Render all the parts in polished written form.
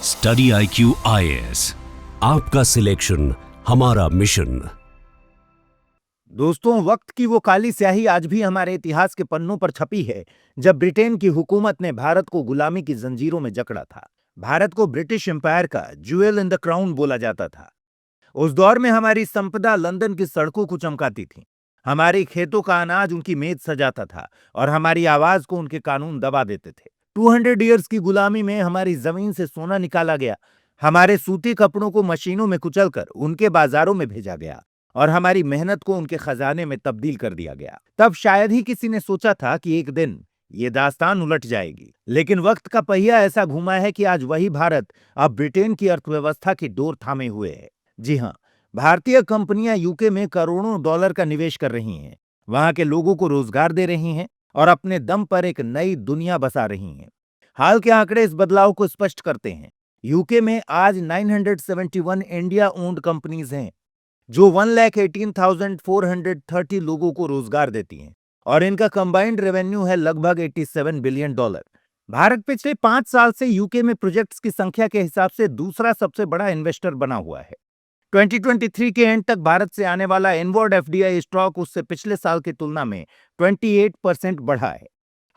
Study IQ IAS, आपका selection हमारा mission. दोस्तों, वक्त की वो काली स्याही आज भी हमारे इतिहास के पन्नों पर छपी है जब ब्रिटेन की हुकूमत ने भारत को गुलामी की जंजीरों में जकड़ा था। भारत को ब्रिटिश एम्पायर का ज्वेल इन द क्राउन बोला जाता था। उस दौर में हमारी संपदा लंदन की सड़कों को चमकाती थी। हमारे खेतों का अनाज उनकी मेज सजाता था और हमारी आवाज को उनके कानून दबा देते थे। 200 ईयर्स की गुलामी में हमारी जमीन से सोना निकाला गया, हमारे सूती कपड़ों को मशीनों में कुचलकर उनके बाजारों में भेजा गया और हमारी मेहनत को उनके खजाने में तब्दील कर दिया गया। तब शायद ही किसी ने सोचा था कि एक दिन ये दास्तान उलट जाएगी, लेकिन वक्त का पहिया ऐसा घुमा है कि आज वही भारत अब ब्रिटेन की अर्थव्यवस्था की डोर थामे हुए है। जी हाँ, भारतीय कंपनियां यूके में करोड़ों डॉलर का निवेश कर रही हैं, वहां के लोगों को रोजगार दे रही हैं और अपने दम पर एक नई दुनिया बसा रही हैं। हाल के आंकड़े इस बदलाव को स्पष्ट करते हैं। यूके में आज 971 इंडिया ओन्ड कंपनीज हैं जो 1,18,430 लोगों को रोजगार देती हैं और इनका कंबाइंड रेवेन्यू है लगभग $87 बिलियन। भारत पिछले 5 साल से यूके में प्रोजेक्ट्स की संख्या के हिसाब से दूसरा सबसे बड़ा इन्वेस्टर बना हुआ है। 2023 के एंड तक भारत से आने वाला इनवर्ड एफडीआई स्टॉक उससे पिछले साल की तुलना में 28% बढ़ा है।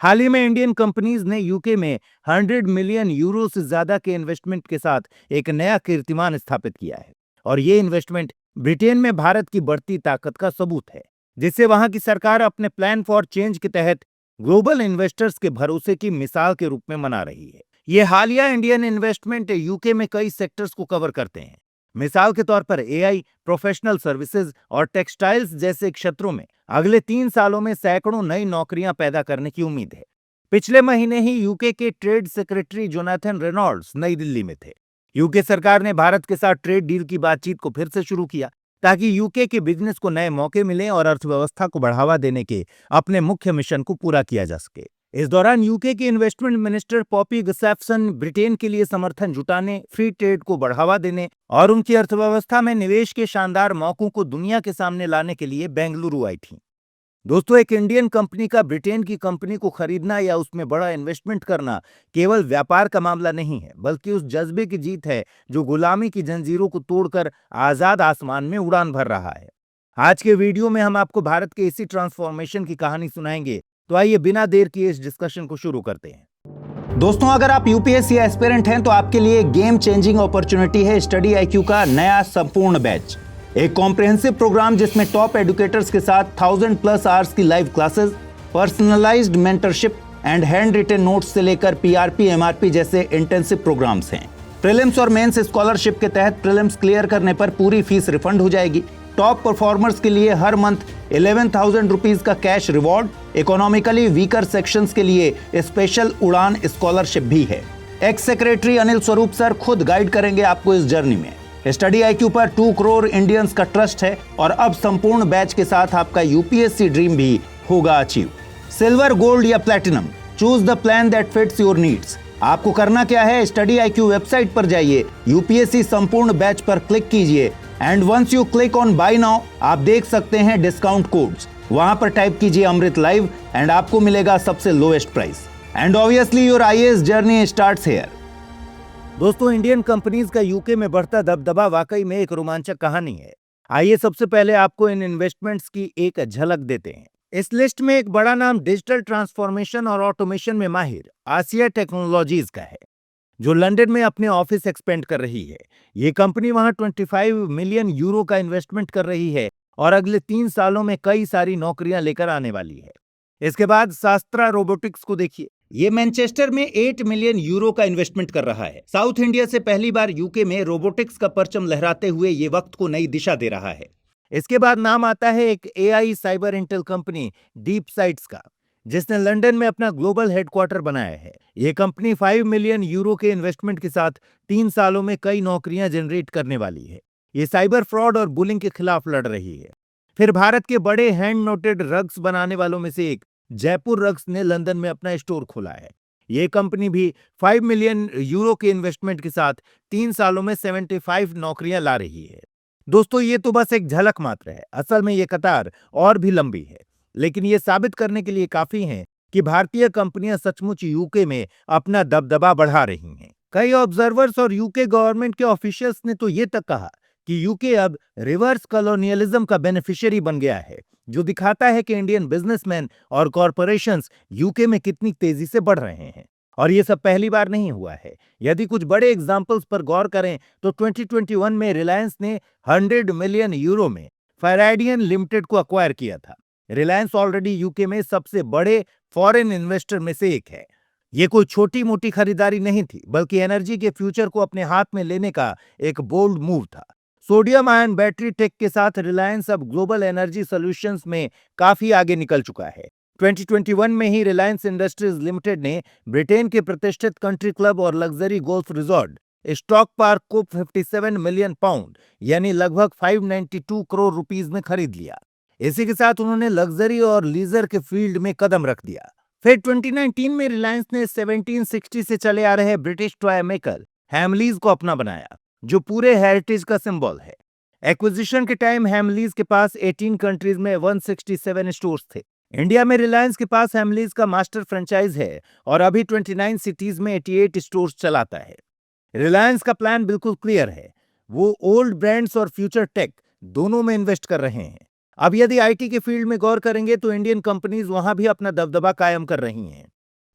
हाल ही में इंडियन कंपनीज ने यूके में 100 मिलियन यूरो से ज्यादा के इन्वेस्टमेंट के साथ एक नया कीर्तिमान स्थापित किया है और ये इन्वेस्टमेंट ब्रिटेन में भारत की बढ़ती ताकत का सबूत है, जिसे वहां की सरकार अपने प्लान फॉर चेंज के तहत ग्लोबल इन्वेस्टर्स के भरोसे की मिसाल के रूप में मना रही है। ये हालिया इंडियन इन्वेस्टमेंट यूके में कई सेक्टर्स को कवर करते हैं। मिसाल के तौर पर एआई, प्रोफेशनल सर्विसेज और टेक्सटाइल्स जैसे क्षेत्रों में अगले 3 सालों में सैकड़ों नई नौकरियां पैदा करने की उम्मीद है। पिछले महीने ही यूके के ट्रेड सेक्रेटरी जोनाथन रेनॉल्ड्स नई दिल्ली में थे। यूके सरकार ने भारत के साथ ट्रेड डील की बातचीत को फिर से शुरू किया ताकि यूके के बिजनेस को नए मौके मिले और अर्थव्यवस्था को बढ़ावा देने के अपने मुख्य मिशन को पूरा किया जा सके। इस दौरान यूके की इन्वेस्टमेंट मिनिस्टर पॉपी गसेफसन ब्रिटेन के लिए समर्थन जुटाने, फ्री ट्रेड को बढ़ावा देने और उनकी अर्थव्यवस्था में निवेश के शानदार मौकों को दुनिया के सामने लाने के लिए बेंगलुरु आई थी। दोस्तों, एक इंडियन कंपनी का ब्रिटेन की कंपनी को खरीदना या उसमें बड़ा इन्वेस्टमेंट करना केवल व्यापार का मामला नहीं है, बल्कि उस जज्बे की जीत है जो गुलामी की जंजीरों को तोड़कर आजाद आसमान में उड़ान भर रहा है। आज के वीडियो में हम आपको भारत के इसी ट्रांसफॉर्मेशन की कहानी सुनाएंगे, तो आइए बिना देर किए इस डिस्कशन को शुरू करते हैं। दोस्तों, अगर आप यूपीएससी एस्पिरेंट हैं तो आपके लिए गेम चेंजिंग अपॉर्चुनिटी है स्टडी IQ का नया संपूर्ण बैच। एक कॉम्प्रिहेंसिव प्रोग्राम जिसमें टॉप एडुकेटर्स के साथ 1000+ आवर्स की live classes, personalised mentorship and hand written notes से लेकर पीआरपी, एमआरपी जैसे इंटेंसिव प्रोग्राम्स हैं। प्रीलिम्स और मेंस स्कॉलरशिप के तहत प्रीलिम्स क्लियर करने पर पूरी फीस रिफंड हो जाएगी। टॉप परफॉर्मर्स के लिए हर मंथ 11,000 रुपीज का cash reward, economically weaker sections के लिए स्पेशल उड़ान स्कॉलरशिप भी है। X secretary Anil Swarup sir खुद गाइड करेंगे आपको इस जर्नी में। स्टडी IQ पर 2 करोड़ इंडियंस का ट्रस्ट है और अब संपूर्ण बैच के साथ आपका यूपीएससी ड्रीम भी होगा अचीव। सिल्वर, गोल्ड या platinum, choose the plan that fits your needs. आपको करना क्या है, स्टडी IQ वेबसाइट पर जाइए, यूपीएससी संपूर्ण बैच पर क्लिक कीजिए and once you click on buy now आप देख सकते हैं डिस्काउंट कोड्स। वहां पर टाइप कीजिए अमृत लाइव एंड आपको मिलेगा सबसे lowest price and obviously your IAS journey starts here. दोस्तों, इंडियन कंपनीज का यूके में बढ़ता दबदबा वाकई में एक रोमांचक कहानी है। आइए सबसे पहले आपको इन इन्वेस्टमेंट्स की एक झलक देते हैं। इस लिस्ट में एक बड़ा नाम डिजिटल ट्रांसफॉर्मेशन और ऑटोमेशन में माहिर आसिया टेक्नोलॉजीज का है, जो लंदन में अपने ऑफिस एक्सपेंड कर रही है। ये कंपनी वहां 25 मिलियन यूरो का इन्वेस्टमेंट कर रही है और अगले 3 सालों में कई सारी नौकरियां लेकर आने वाली है। इसके बाद शास्त्रा रोबोटिक्स को देखिए, ये मैनचेस्टर में 8 मिलियन यूरो का इन्वेस्टमेंट कर रहा है। साउथ इंडिया से पहली बार यूके में रोबोटिक्स का परचम लहराते हुए ये वक्त को नई दिशा दे रहा है। इसके बाद नाम आता है एक AI cyber Intel company deep sites का, जिसने लंदन में अपना ग्लोबल हेडक्वार्टर बनाया है। ये कंपनी 5 मिलियन यूरो के इन्वेस्टमेंट के साथ 3 सालों में कई नौकरियां जनरेट करने वाली है। ये साइबर फ्रॉड और बुलिंग के खिलाफ लड़ रही है। फिर भारत के बड़े हैंड नोटेड रग्स बनाने वालों में से एक जयपुर रग्स ने लंदन में अपना स्टोर खोला है। ये कंपनी भी 5 मिलियन यूरो के इन्वेस्टमेंट के साथ 3 सालों में 75 नौकरियां ला रही है। दोस्तों, ये तो बस एक झलक मात्र है। असल में ये कतार और भी लंबी है, लेकिन ये साबित करने के लिए काफी है कि भारतीय कंपनियां सचमुच यूके में अपना दबदबा बढ़ा रही हैं। कई ऑब्जर्वर्स और यूके गवर्नमेंट के ऑफिशियल्स ने तो ये तक कहा कि यूके अब रिवर्स कॉलोनियलिज्म का बेनिफिशियरी बन गया है, जो दिखाता है कि इंडियन बिजनेसमैन और कॉरपोरेशंस यूके में कितनी तेजी से बढ़ रहे हैं। और ये सब पहली बार नहीं हुआ है। यदि कुछ बड़े एग्जाम्पल्स पर गौर करें तो 2021 में रिलायंस ने 100 मिलियन यूरो में फेराइडियन लिमिटेड को अक्वायर किया था। रिलायंस ऑलरेडी यूके में सबसे बड़े फॉरेन इन्वेस्टर में से एक है। ये कोई छोटी मोटी खरीदारी नहीं थी, बल्कि एनर्जी के फ्यूचर को अपने हाथ में लेने का एक बोल्ड मूव था। सोडियम आयन बैटरी टेक के साथ रिलायंस अब ग्लोबल एनर्जी सॉल्यूशंस में काफी आगे निकल चुका है। 2021 में ही रिलायंस इंडस्ट्रीज लिमिटेड ने ब्रिटेन के प्रतिष्ठित कंट्री क्लब और luxury golf resort stock park को 57 मिलियन पाउंड यानी लगभग 592 करोड़ रुपीस में खरीद लिया। इसी के साथ उन्होंने लग्जरी और लीजर के फील्ड में कदम रख दिया। फिर 2019 में रिलायंस ने 1760 से चले आ रहे ब्रिटिश टॉय मेकर हैमलीज को अपना बनाया, जो पूरे हेरिटेज का सिंबल है। एक्विजिशन के टाइम हैमलीज के पास 18 कंट्रीज में 167 स्टोर्स थे। इंडिया में रिलायंस के पास हैमलीज का मास्टर फ्रेंचाइज है और अभी 29 सिटीज में 88 स्टोर्स चलाता है। रिलायंस का प्लान बिल्कुल क्लियर है। वो ओल्ड ब्रांड्स और फ्यूचर टेक दोनों में इन्वेस्ट कर रहे हैं। अब यदि आईटी के फील्ड में गौर करेंगे तो इंडियन कंपनीज वहां भी अपना दबदबा कायम कर रही हैं।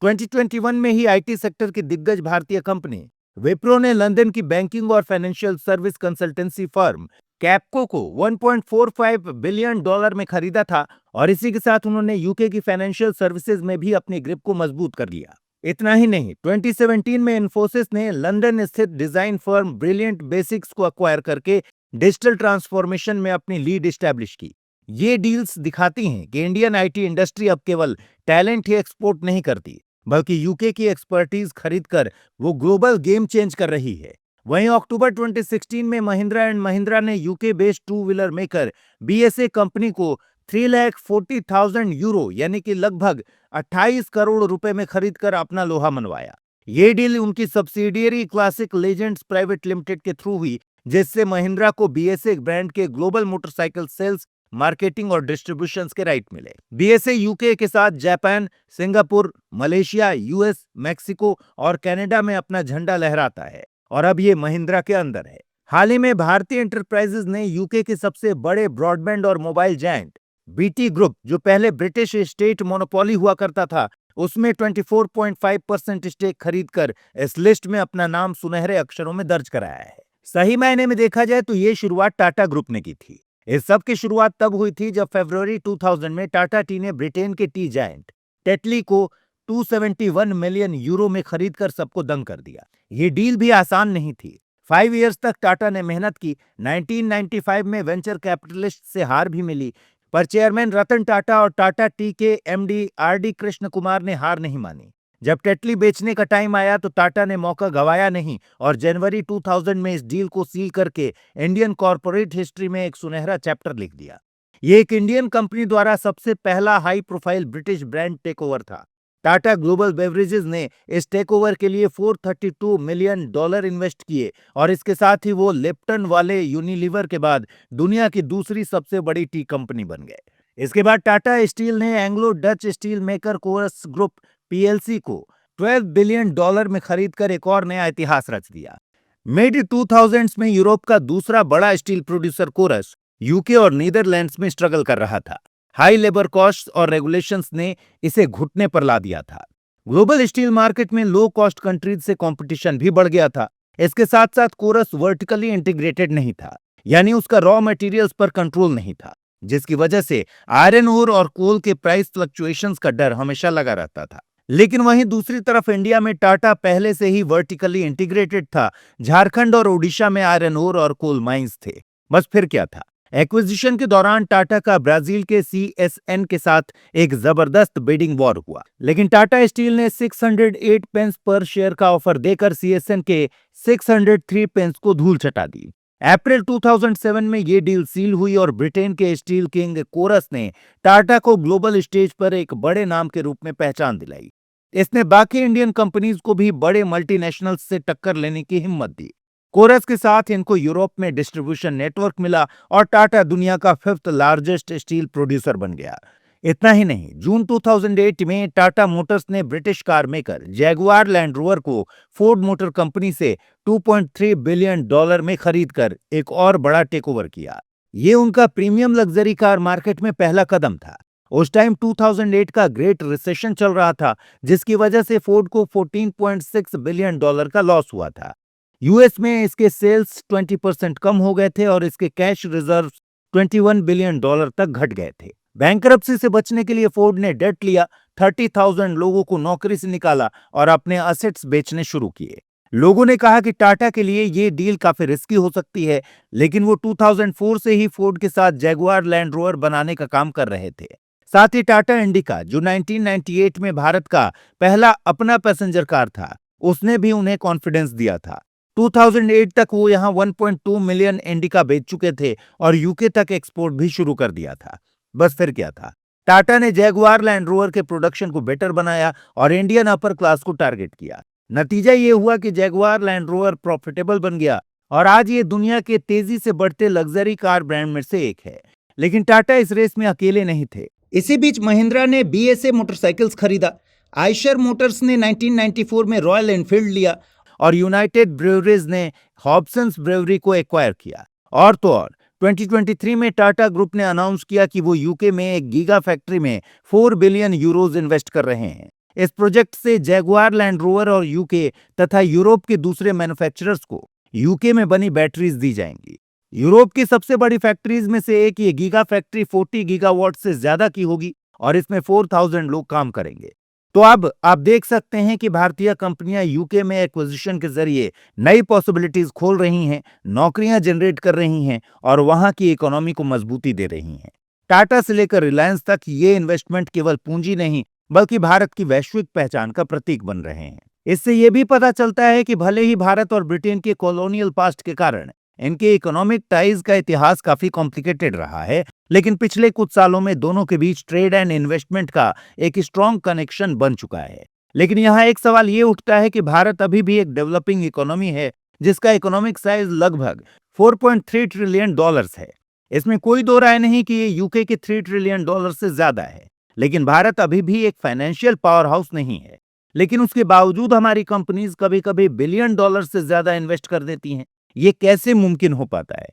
2021 में ही आईटी सेक्टर की दिग्गज भारतीय कंपनी विप्रो ने लंदन की बैंकिंग और financial service consultancy firm Capco को $1.45 बिलियन में खरीदा था और इसी के साथ उन्होंने यूके की फाइनेंशियल सर्विसेज में भी अपनी ग्रिप को मजबूत कर लिया। इतना ही नहीं, 2017 में इन्फोसिस ने लंदन स्थित डिजाइन फर्म ब्रिलियंट बेसिक्स को अक्वायर करके डिजिटल ट्रांसफॉर्मेशन में अपनी लीड एस्टैब्लिश की। ये डील्स दिखाती हैं कि इंडियन आईटी इंडस्ट्री अब केवल टैलेंट ही एक्सपोर्ट नहीं करती, बल्कि यूके की एक्सपर्टीज खरीदकर वो ग्लोबल गेम चेंज कर रही है। वहीं अक्टूबर 2016 में महिंद्रा एंड महिंद्रा ने UK based two wheeler maker BSA company को 3,40,000 यूरो यानी कि लगभग 28 करोड़ रुपए में खरीदकर अपना लोहा मनवाया। ये डील उनकी subsidiary classic legends private limited के थ्रू हुई, जिससे महिंद्रा को बीएसए ब्रांड के ग्लोबल मोटरसाइकिल सेल्स, मार्केटिंग और डिस्ट्रीब्यूशन के राइट मिले। बीएसए यूके के साथ Japan, Singapore, Malaysia, US, Mexico और कनाडा में अपना झंडा लहराता है और अब ये महिंद्रा के अंदर है। हाल ही में भारतीय एंटरप्राइजेज ने यूके के सबसे बड़े ब्रॉडबैंड और मोबाइल जायंट बीटी ग्रुप, जो पहले ब्रिटिश स्टेट मोनोपोली हुआ करता था, उसमें 24.5% स्टेक खरीदकर इस लिस्ट में अपना नाम सुनहरे अक्षरों में दर्ज कराया है। सही मायने में देखा जाए तो ये शुरुआत टाटा ग्रुप ने की थी। इस सब की शुरुआत तब हुई थी जब फरवरी 2000 में टाटा टी ने ब्रिटेन के टी जायंट टेटली को 271 मिलियन यूरो में खरीदकर सबको दंग कर दिया। ये डील भी आसान नहीं थी। 5 इयर्स तक टाटा ने मेहनत की। 1995 में वेंचर कैपिटलिस्ट से हार भी मिली, पर चेयरमैन रतन टाटा और टाटा टी के एमडी आरडी कृष्ण कुमार ने हार नहीं मानी। जब टेटली बेचने का टाइम आया तो टाटा ने मौका गंवाया नहीं और जनवरी 2000 में इस डील को सील करके इंडियन कॉर्पोरेट हिस्ट्री में एक सुनहरा चैप्टर लिख दिया। ये एक इंडियन कंपनी द्वारा सबसे पहला high profile British brand takeover था। टाटा ग्लोबल बेवरेजेस ने इस टेकओवर के लिए $432 मिलियन इन्वेस्ट किए और इसके साथ ही वो लिप्टन वाले यूनिलीवर के बाद दुनिया की दूसरी सबसे बड़ी टी कंपनी बन गए। इसके बाद टाटा स्टील ने Anglo Dutch steel maker Corus group PLC को $12 बिलियन में खरीदकर एक और नया इतिहास रच दिया। मिड 2000s में यूरोप का दूसरा बड़ा स्टील प्रोड्यूसर कोरस यूके और नीदरलैंड्स में स्ट्रगल कर रहा था। हाई लेबर कॉस्ट और रेगुलेशंस ने इसे घुटने पर ला दिया था। ग्लोबल स्टील मार्केट में लो कॉस्ट कंट्रीज से कंपटीशन भी बढ़ गया था। इसके साथ साथ कोरस वर्टिकली इंटीग्रेटेड नहीं था, यानी उसका रॉ मटेरियल्स पर कंट्रोल नहीं था, जिसकी वजह से आयरन ओर और कोल के प्राइस फ्लक्चुएशंस का डर हमेशा लगा रहता था। लेकिन वहीं दूसरी तरफ इंडिया में टाटा पहले से ही वर्टिकली इंटीग्रेटेड था। झारखंड और ओडिशा में आयरन ओर और कोल माइंस थे। बस फिर क्या था, एक्विजिशन के दौरान टाटा का ब्राजील के सीएसएन के साथ एक जबरदस्त बिडिंग वॉर हुआ, लेकिन टाटा स्टील ने 608 पेंस पर शेयर का ऑफर देकर सीएसएन के 603 पेंस को धूल चटा दी। अप्रैल 2007 में ये डील सील हुई और ब्रिटेन के स्टील किंग कोरस ने टाटा को ग्लोबल स्टेज पर एक बड़े नाम के रूप में पहचान दिलाई। इसने बाकी इंडियन कंपनीज को भी बड़े मल्टीनेशनल्स से टक्कर लेने की हिम्मत दी। कोरस के साथ इनको यूरोप में डिस्ट्रीब्यूशन नेटवर्क मिला और टाटा दुनिया का 5th लार्जेस्ट स्टील प्रोड्यूसर बन गया। इतना ही नहीं, जून 2008 में टाटा मोटर्स ने British car maker Jaguar land rover को फोर्ड मोटर कंपनी से $2.3 बिलियन में खरीदकर एक और बड़ा टेकओवर किया। ये उनका प्रीमियम लग्जरी कार मार्केट में पहला कदम था। उस टाइम 2008 का ग्रेट रिसेशन चल रहा था, जिसकी वजह से फोर्ड को $14.6 बिलियन का लॉस हुआ था। यूएस में इसके सेल्स 20% कम हो गए थे और इसके कैश रिजर्व $21 बिलियन तक घट गए थे। बैंकरप्सी से बचने के लिए फोर्ड ने डेट लिया, 30,000 लोगों को नौकरी से निकाला और अपने असेट्स बेचने शुरू किए। लोगों ने कहा कि टाटा के लिए ये डील काफी रिस्की हो सकती है, लेकिन वो 2004 से ही फोर्ड के साथ जैगुआर लैंड रोवर बनाने का काम कर रहे थे। साथ ही टाटा इंडिका, जो 1998 में भारत का पहला अपना पैसेंजर कार था, उसने भी उन्हें कॉन्फिडेंस दिया था। 2008 तक वो यहां 1.2 मिलियन इंडिका बेच चुके थे और यूके तक एक्सपोर्ट भी शुरू कर दिया था। बस फिर क्या था, टाटा ने जैगुआर लैंड रोवर के प्रोडक्शन को बेटर बनाया और इंडियन अपर क्लास को टारगेट किया। नतीजा ये हुआ कि जैगुआर लैंड रोवर प्रॉफिटेबल बन गया और आज ये दुनिया के तेजी से बढ़ते लग्जरी कार ब्रांड में से एक है। लेकिन टाटा इस रेस में अकेले नहीं थे। इसी बीच महिंद्रा ने BSA मोटरसाइकिल्स खरीदा, आयशर मोटर्स ने 1994 में रॉयल एनफील्ड लिया और यूनाइटेड ब्रेवरीज ने हॉब्सन्स ब्रेवरी को एक्वायर किया। और तो और 2023 में टाटा ग्रुप ने अनाउंस किया कि वो यूके में एक गीगा फैक्ट्री में 4 बिलियन यूरोज इन्वेस्ट कर रहे हैं। इस प्रोजेक्ट से जैगुआर लैंड रोवर और यूके तथा यूरोप के दूसरे मैन्युफैक्चरर्स को यूके में बनी बैटरीज दी जाएंगी। यूरोप की सबसे बड़ी फैक्ट्रीज में से एक ये गीगा फैक्ट्री 40 गीगावाट से ज्यादा की होगी और इसमें 4,000 लोग काम करेंगे। तो अब आप देख सकते हैं कि भारतीय कंपनियां यूके में एक्विजिशन के जरिए नई पॉसिबिलिटीज खोल रही हैं, नौकरियां जनरेट कर रही हैं और वहां की इकोनॉमी को मजबूती दे रही हैं। टाटा से लेकर रिलायंस तक ये इन्वेस्टमेंट केवल पूंजी नहीं, बल्कि भारत की वैश्विक पहचान का प्रतीक बन रहे हैं। इससे यह भी पता चलता है कि भले ही भारत और ब्रिटेन के कॉलोनियल पास्ट के कारण इनके इकोनॉमिक टाइज का इतिहास काफी कॉम्प्लिकेटेड रहा है, लेकिन पिछले कुछ सालों में दोनों के बीच ट्रेड एंड इन्वेस्टमेंट का एक स्ट्रॉन्ग कनेक्शन बन चुका है। लेकिन यहाँ एक सवाल ये उठता है कि भारत अभी भी एक डेवलपिंग इकोनॉमी है, जिसका इकोनॉमिक साइज लगभग $4.3 ट्रिलियन है। इसमें कोई दो राय नहीं कि ये यूके के $3 ट्रिलियन से ज्यादा है। लेकिन भारत अभी भी एक फाइनेंशियल पावर हाउस नहीं है, लेकिन उसके बावजूद हमारी कंपनीज कभी कभी $बिलियन से ज्यादा इन्वेस्ट कर देती हैं। ये कैसे मुमकिन हो पाता है?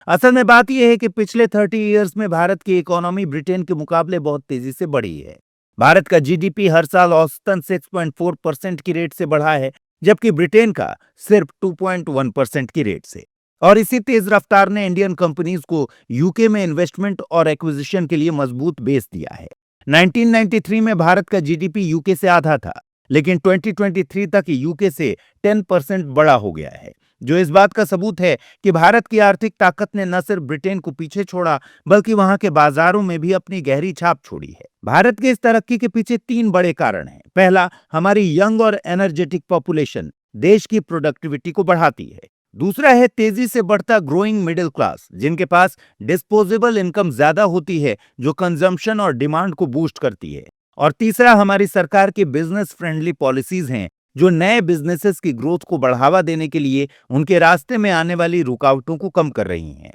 असल में बात यह है कि पिछले 30 इयर्स में भारत की इकोनॉमी ब्रिटेन के मुकाबले बहुत तेजी से बढ़ी है। भारत का जीडीपी हर साल औसतन 6.4% की रेट से बढ़ा है, जबकि ब्रिटेन का सिर्फ 2.1% की रेट से। और इसी तेज रफ्तार ने इंडियन कंपनीज को यूके में इन्वेस्टमेंट और एक्विजिशन के लिए मजबूत बेस दिया है। 1993 में भारत का जीडीपी यूके से आधा था, लेकिन 2023 तक यूके से 10% बड़ा हो गया है, जो इस बात का सबूत है कि भारत की आर्थिक ताकत ने न सिर्फ ब्रिटेन को पीछे छोड़ा, बल्कि वहां के बाजारों में भी अपनी गहरी छाप छोड़ी है। भारत के इस तरक्की के पीछे 3 बड़े कारण हैं। पहला, हमारी यंग और एनर्जेटिक पॉपुलेशन देश की प्रोडक्टिविटी को बढ़ाती है। दूसरा है तेजी से बढ़ता ग्रोइंग मिडिल क्लास, जिनके पास डिस्पोजेबल इनकम ज्यादा होती है, जो कंजम्पशन और डिमांड को बूस्ट करती है। और तीसरा, हमारी सरकार की बिजनेस फ्रेंडली पॉलिसीज हैं, जो नए बिजनेसेस की ग्रोथ को बढ़ावा देने के लिए उनके रास्ते में आने वाली रुकावटों को कम कर रही हैं।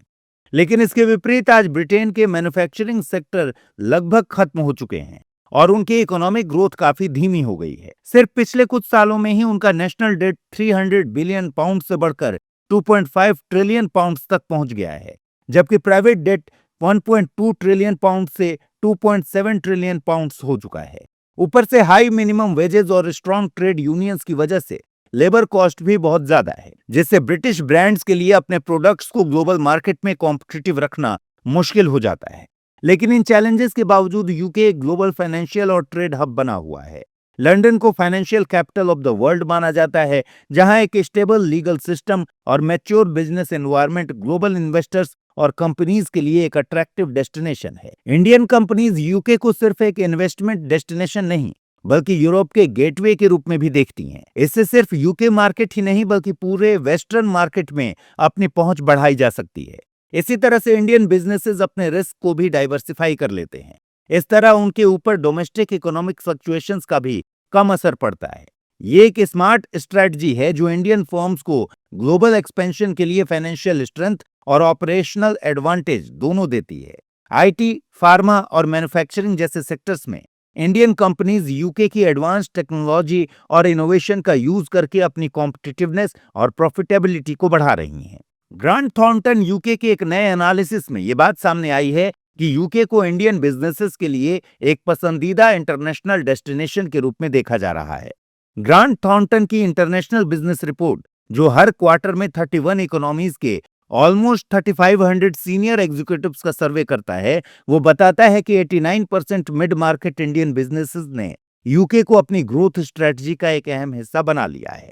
लेकिन इसके विपरीत आज ब्रिटेन के मैन्युफैक्चरिंग सेक्टर लगभग खत्म हो चुके हैं और उनकी इकोनॉमिक ग्रोथ काफी धीमी हो गई है। सिर्फ पिछले कुछ सालों में ही उनका नेशनल डेट 300 बिलियन पाउंड से बढ़कर 2.5 ट्रिलियन पाउंड तक पहुंच गया है, जबकि प्राइवेट डेट 1.2 ट्रिलियन पाउंड से 2.7 ट्रिलियन पाउंड हो चुका है। ऊपर से हाई मिनिमम वेजेस और स्ट्रॉन्ग ट्रेड यूनियंस की वजह से लेबर कॉस्ट भी बहुत ज्यादा है, जिससे ब्रिटिश ब्रांड्स के लिए अपने प्रोडक्ट्स को ग्लोबल मार्केट में कॉम्पिटिटिव रखना मुश्किल हो जाता है। लेकिन इन चैलेंजेस के बावजूद यूके एक ग्लोबल फाइनेंशियल और ट्रेड हब बना हुआ है। लंदन को financial capital of the world माना जाता है, जहां एक स्टेबल लीगल सिस्टम और mature business environment global investors और कंपनीज के लिए एक अट्रैक्टिव डेस्टिनेशन है। इंडियन कंपनीज यूके को सिर्फ एक इन्वेस्टमेंट डेस्टिनेशन नहीं, बल्कि यूरोप के गेटवे के रूप में भी देखती हैं। इससे सिर्फ यूके मार्केट ही नहीं, बल्कि पूरे वेस्टर्न मार्केट में अपनी पहुंच बढ़ाई जा सकती है। इसी तरह से इंडियन बिजनेसेस अपने रिस्क को भी डाइवर्सिफाई कर लेते हैं। इस तरह उनके ऊपर डोमेस्टिक इकोनॉमिक फ्लक्चुएशंस का भी कम असर पड़ता है। ये एक स्मार्ट स्ट्रेटजी है जो इंडियन फर्म्स को ग्लोबल एक्सपेंशन के लिए फाइनेंशियल स्ट्रेंथ और ऑपरेशनल एडवांटेज दोनों देती है। आईटी, फार्मा और मैन्युफैक्चरिंग जैसे सेक्टर्स में इंडियन कंपनीज यूके की एडवांस टेक्नोलॉजी और इनोवेशन का यूज करके अपनी कॉम्पिटिटिवनेस और प्रॉफिटेबिलिटी को बढ़ा रही हैं। ग्रांट थॉर्नटन यूके के एक नए एनालिसिस में यह बात सामने आई है कि यूके को इंडियन बिजनेसेस के लिए एक पसंदीदा इंटरनेशनल डेस्टिनेशन के रूप में देखा जा रहा है। ग्रांट थॉर्नटन की इंटरनेशनल बिजनेस रिपोर्ट, जो हर क्वार्टर में 31 इकोनॉमीज के ऑलमोस्ट 3500 सीनियर एग्जीक्यूटिव्स का सर्वे करता है, वो बताता है कि 89% मिड मार्केट इंडियन बिजनेसेस ने यूके को अपनी ग्रोथ स्ट्रेटजी का एक अहम हिस्सा बना लिया है।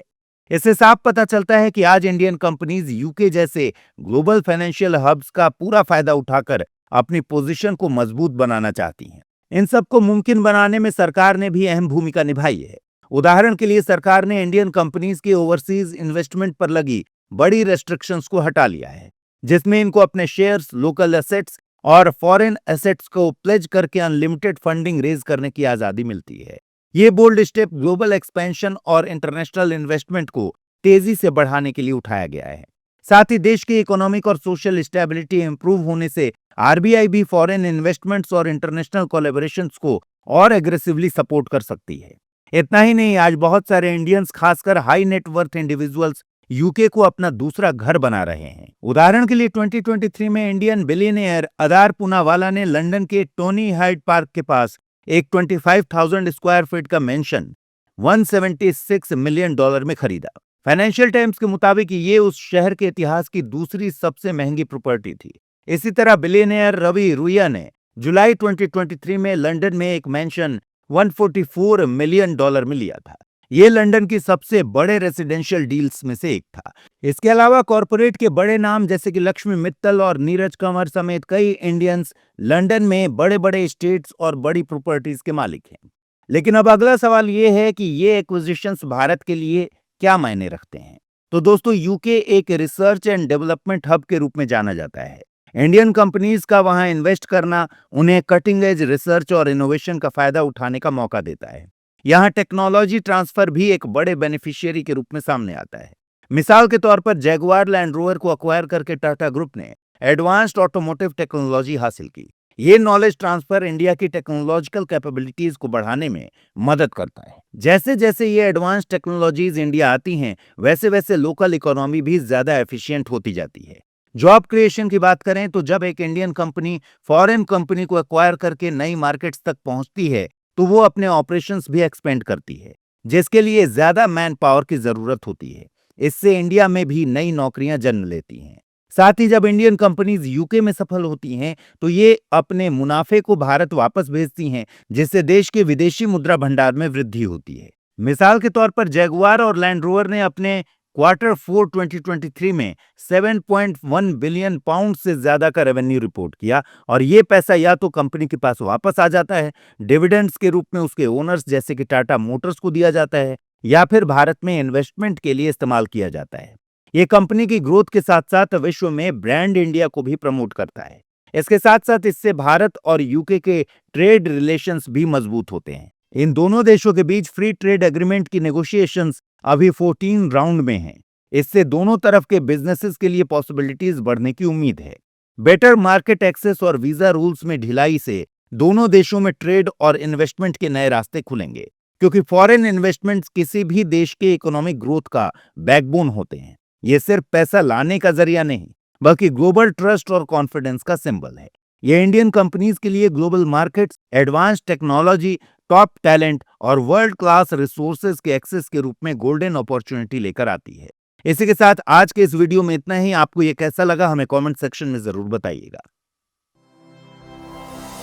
इससे साफ पता चलता है कि आज इंडियन कंपनीज यूके जैसे ग्लोबल फाइनेंशियल हब्स का पूरा फायदा उठाकर अपनी पोजीशन को मजबूत बनाना चाहती हैं। इन सबको मुमकिन बनाने में सरकार ने भी अहम भूमिका निभाई है। उदाहरण के लिए सरकार ने इंडियन कंपनीज के ओवरसीज इन्वेस्टमेंट पर लगी बड़ी रेस्ट्रिक्शंस को हटा लिया है, जिसमें इनको अपने शेयर्स, लोकल एसेट्स और फॉरेन एसेट्स को प्लेज करके अनलिमिटेड फंडिंग रेज करने की आजादी मिलती है। ये बोल्ड स्टेप ग्लोबल एक्सपेंशन और इंटरनेशनल इन्वेस्टमेंट को तेजी से बढ़ाने के लिए उठाया गया है। साथ ही देश की इकोनॉमिक और सोशल स्टेबिलिटी इंप्रूव होने से आरबीआई भी फॉरेन इन्वेस्टमेंट्स और इंटरनेशनल कोलैबोरेशंस को और एग्रेसिवली सपोर्ट कर सकती है। इतना ही नहीं, आज बहुत सारे इंडियंस, खासकर हाई नेटवर्थ इंडिविजुअल्स, यूके को अपना दूसरा घर बना रहे हैं। उदाहरण के लिए 2023 में इंडियन बिलियनियर अदार पूनावाला ने लंदन के टोनी हाइड पार्क के पास एक 25,000 स्क्वायर फीट का मेंशन $176 मिलियन में खरीदा। फाइनेंशियल टाइम्स के मुताबिक ये उस शहर के इतिहास की दूसरी सबसे महंगी प्रॉपर्टी थी। इसी तरह बिलियनियर रवि रुइया ने जुलाई 2023 में लंदन में एक मेंशन $144 मिलियन में लिया था। ये लंदन की सबसे बड़े रेसिडेंशियल डील्स में से एक था। इसके अलावा कॉरपोरेट के बड़े नाम जैसे कि लक्ष्मी मित्तल और नीरज कंवर समेत कई इंडियंस लंदन में बड़े बड़े एस्टेट्स और बड़ी प्रॉपर्टीज के मालिक हैं। लेकिन अब अगला सवाल ये है कि ये एक्विजिशंस भारत के लिए क्या मायने रखते हैं। तो दोस्तों, यूके एक रिसर्च एंड डेवलपमेंट हब के रूप में जाना जाता है। इंडियन कंपनीज का वहां इन्वेस्ट करना उन्हें कटिंग एज रिसर्च और इनोवेशन का फायदा उठाने का मौका देता है। यहाँ टेक्नोलॉजी ट्रांसफर भी एक बड़े बेनिफिशियरी के रूप में सामने आता है। मिसाल के तौर पर जैगुआर लैंड रोवर को अक्वायर करके टाटा ग्रुप ने एडवांस्ड ऑटोमोटिव टेक्नोलॉजी हासिल की। ये नॉलेज ट्रांसफर इंडिया की टेक्नोलॉजिकल कैपेबिलिटीज को बढ़ाने में मदद करता है। जैसे जैसे ये एडवांस्ड टेक्नोलॉजीज इंडिया आती हैं, वैसे वैसे लोकल इकोनॉमी भी ज्यादा एफिशिएंट होती जाती है। जॉब क्रिएशन की बात करें तो जब एक इंडियन कंपनी फॉरेन कंपनी को एक्वायर करके नई मार्केट्स तक पहुंचती है, तो वो अपने ऑपरेशंस भी एक्सपेंड करती है, जिसके लिए ज्यादा मैन पावर की जरूरत होती है। इससे इंडिया में भी नई नौकरियां जन्म लेती हैं। साथ ही जब इंडियन कंपनीज यूके में सफल होती हैं, तो ये अपने मुनाफे को भारत वापस भेजती हैं, जिससे देश के विदेशी मुद्रा भंडार में वृद्धि होती है। मिसाल के तौर पर जैगुआर और लैंड रोवर ने अपने Q4 2023 में 7.1 बिलियन पाउंड से ज्यादा का रेवेन्यू रिपोर्ट किया, और ये पैसा या तो कंपनी के पास वापस आ जाता है, डिविडेंड्स के रूप में उसके ओनर्स जैसे कि टाटा मोटर्स को दिया जाता है, या फिर भारत में इन्वेस्टमेंट के लिए इस्तेमाल किया जाता है। ये कंपनी की ग्रोथ के साथ साथ विश्व में ब्रांड इंडिया को भी प्रमोट करता है। इसके साथ साथ इससे भारत और यूके के ट्रेड रिलेशंस भी मजबूत होते हैं। इन दोनों देशों के बीच फ्री ट्रेड एग्रीमेंट की नेगोशिएशंस अभी 14 राउंड में हैं। इससे दोनों तरफ के बिजनेसेस के लिए पॉसिबिलिटीज बढ़ने की उम्मीद है। बेटर मार्केट एक्सेस और वीजा रूल्स में ढिलाई से दोनों देशों में ट्रेड और इन्वेस्टमेंट के नए रास्ते खुलेंगे, क्योंकि फॉरेन इन्वेस्टमेंट्स किसी भी देश के इकोनॉमिक ग्रोथ का बैकबोन होते हैं। ये सिर्फ पैसा लाने का जरिया नहीं, बल्कि ग्लोबल ट्रस्ट और कॉन्फिडेंस का सिंबल है। ये इंडियन कंपनीज के लिए global markets, advance technology, top talent और वर्ल्ड क्लास रिसोर्सेज के एक्सेस के रूप में गोल्डन अपॉर्चुनिटी लेकर आती है। इसी के साथ आज के इस वीडियो में इतना ही। आपको ये कैसा लगा हमें कमेंट सेक्शन में जरूर बताइएगा।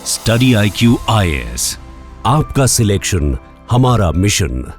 स्टडी IQ IAS, आपका सिलेक्शन हमारा मिशन।